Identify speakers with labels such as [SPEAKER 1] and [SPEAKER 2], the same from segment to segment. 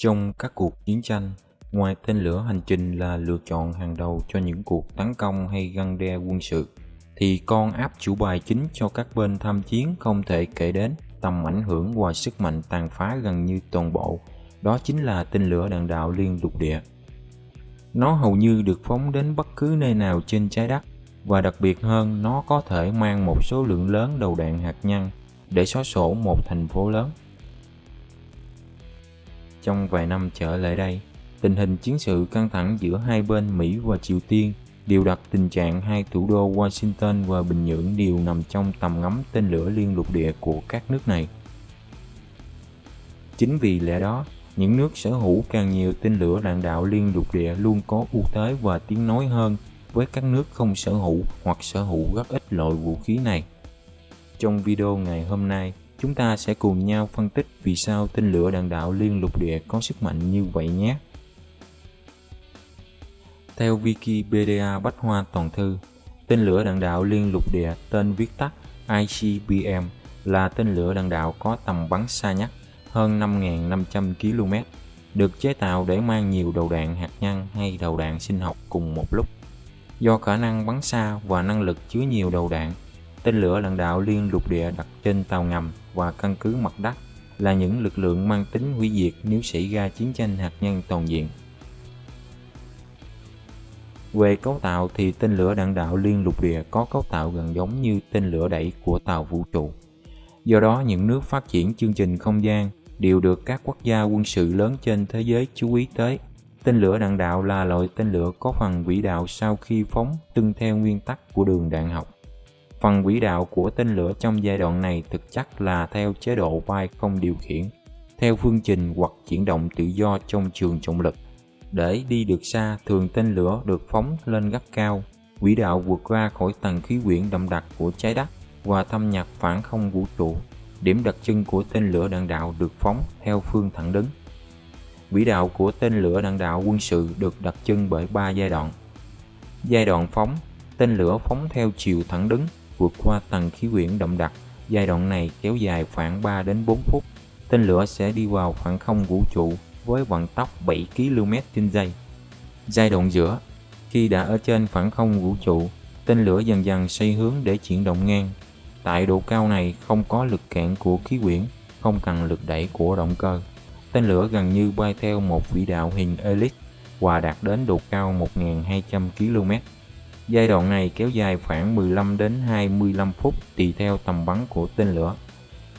[SPEAKER 1] Trong các cuộc chiến tranh, ngoài tên lửa hành trình là lựa chọn hàng đầu cho những cuộc tấn công hay răn đe quân sự, thì con áp chủ bài chính cho các bên tham chiến không thể kể đến tầm ảnh hưởng và sức mạnh tàn phá gần như toàn bộ, đó chính là tên lửa đạn đạo liên lục địa. Nó hầu như được phóng đến bất cứ nơi nào trên trái đất, và đặc biệt hơn, nó có thể mang một số lượng lớn đầu đạn hạt nhân để xóa sổ một thành phố lớn. Trong vài năm trở lại đây, tình hình chiến sự căng thẳng giữa hai bên Mỹ và Triều Tiên đều đặt tình trạng hai thủ đô Washington và Bình Nhưỡng đều nằm trong tầm ngắm tên lửa liên lục địa của các nước này. Chính vì lẽ đó, những nước sở hữu càng nhiều tên lửa đạn đạo liên lục địa luôn có ưu thế và tiếng nói hơn với các nước không sở hữu hoặc sở hữu rất ít loại vũ khí này. Trong video ngày hôm nay, chúng ta sẽ cùng nhau phân tích vì sao tên lửa đạn đạo liên lục địa có sức mạnh như vậy nhé. Theo Wikipedia Bách Khoa Toàn thư, tên lửa đạn đạo liên lục địa tên viết tắt ICBM là tên lửa đạn đạo có tầm bắn xa nhất, hơn 5.500 km, được chế tạo để mang nhiều đầu đạn hạt nhân hay đầu đạn sinh học cùng một lúc. Do khả năng bắn xa và năng lực chứa nhiều đầu đạn, tên lửa đạn đạo liên lục địa đặt trên tàu ngầm và căn cứ mặt đất là những lực lượng mang tính hủy diệt nếu xảy ra chiến tranh hạt nhân toàn diện. Về cấu tạo thì tên lửa đạn đạo liên lục địa có cấu tạo gần giống như tên lửa đẩy của tàu vũ trụ. Do đó, những nước phát triển chương trình không gian đều được các quốc gia quân sự lớn trên thế giới chú ý tới. Tên lửa đạn đạo là loại tên lửa có phần quỹ đạo sau khi phóng tuân theo nguyên tắc của đường đạn học. Phần quỹ đạo của tên lửa trong giai đoạn này thực chất là theo chế độ bay không điều khiển, theo phương trình hoặc chuyển động tự do trong trường trọng lực. Để đi được xa, thường tên lửa được phóng lên rất cao, quỹ đạo vượt ra khỏi tầng khí quyển đậm đặc của trái đất và thâm nhập phản không vũ trụ. Điểm đặc trưng của tên lửa đạn đạo được phóng theo phương thẳng đứng. Quỹ đạo của tên lửa đạn đạo quân sự được đặc trưng bởi 3 giai đoạn. Giai đoạn phóng, tên lửa phóng theo chiều thẳng đứng, vượt qua tầng khí quyển đậm đặc. Giai đoạn này kéo dài khoảng 3 đến 4 phút. Tên lửa sẽ đi vào phản không vũ trụ với vận tốc 7 km/giây. Giai đoạn giữa, khi đã ở trên phản không vũ trụ, tên lửa dần dần xoay hướng để chuyển động ngang. Tại độ cao này không có lực cản của khí quyển, không cần lực đẩy của động cơ. Tên lửa gần như bay theo một quỹ đạo hình elix và đạt đến độ cao 1.200 km. Giai đoạn này kéo dài khoảng 15 đến 25 phút tùy theo tầm bắn của tên lửa.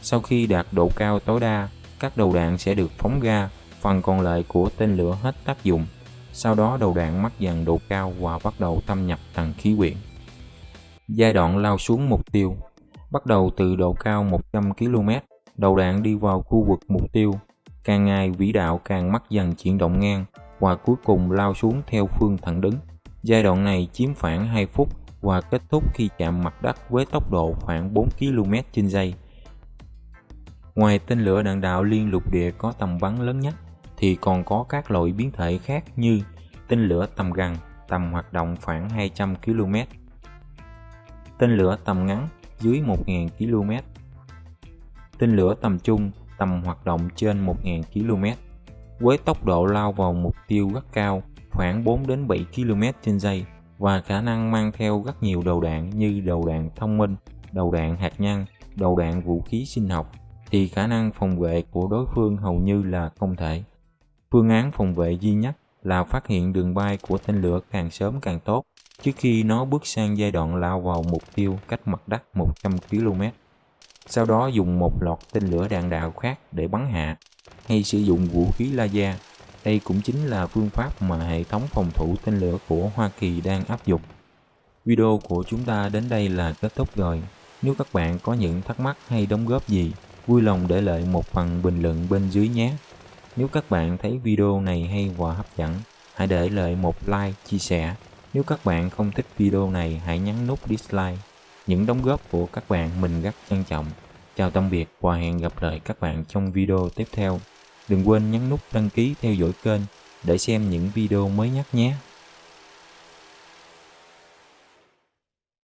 [SPEAKER 1] Sau khi đạt độ cao tối đa, các đầu đạn sẽ được phóng ra, phần còn lại của tên lửa hết tác dụng. Sau đó đầu đạn mất dần độ cao và bắt đầu thâm nhập tầng khí quyển. Giai đoạn lao xuống mục tiêu. Bắt đầu từ độ cao 100 km, đầu đạn đi vào khu vực mục tiêu. Càng ngày vĩ đạo càng mất dần chuyển động ngang và cuối cùng lao xuống theo phương thẳng đứng. Giai đoạn này chiếm khoảng 2 phút và kết thúc khi chạm mặt đất với tốc độ khoảng 4 km/giây. Ngoài tên lửa đạn đạo liên lục địa có tầm bắn lớn nhất, thì còn có các loại biến thể khác như tên lửa tầm gần, tầm hoạt động khoảng 200 km, tên lửa tầm ngắn dưới 1.000 km, tên lửa tầm trung, tầm hoạt động trên 1.000 km, với tốc độ lao vào mục tiêu rất cao, khoảng 4 đến 7 km/giây, và khả năng mang theo rất nhiều đầu đạn như đầu đạn thông minh, đầu đạn hạt nhân, đầu đạn vũ khí sinh học, thì khả năng phòng vệ của đối phương hầu như là không thể. Phương án phòng vệ duy nhất là phát hiện đường bay của tên lửa càng sớm càng tốt, trước khi nó bước sang giai đoạn lao vào mục tiêu cách mặt đất 100 km. Sau đó dùng một loạt tên lửa đạn đạo khác để bắn hạ, hay sử dụng vũ khí laser. Đây cũng chính là phương pháp mà hệ thống phòng thủ tên lửa của Hoa Kỳ đang áp dụng. Video của chúng ta đến đây là kết thúc rồi. Nếu các bạn có những thắc mắc hay đóng góp gì, vui lòng để lại một phần bình luận bên dưới nhé. Nếu các bạn thấy video này hay và hấp dẫn, hãy để lại một like, chia sẻ. Nếu các bạn không thích video này, hãy nhấn nút dislike. Những đóng góp của các bạn mình rất trân trọng. Chào tạm biệt và hẹn gặp lại các bạn trong video tiếp theo. Đừng quên nhấn nút đăng ký theo dõi kênh để xem những video mới nhất nhé.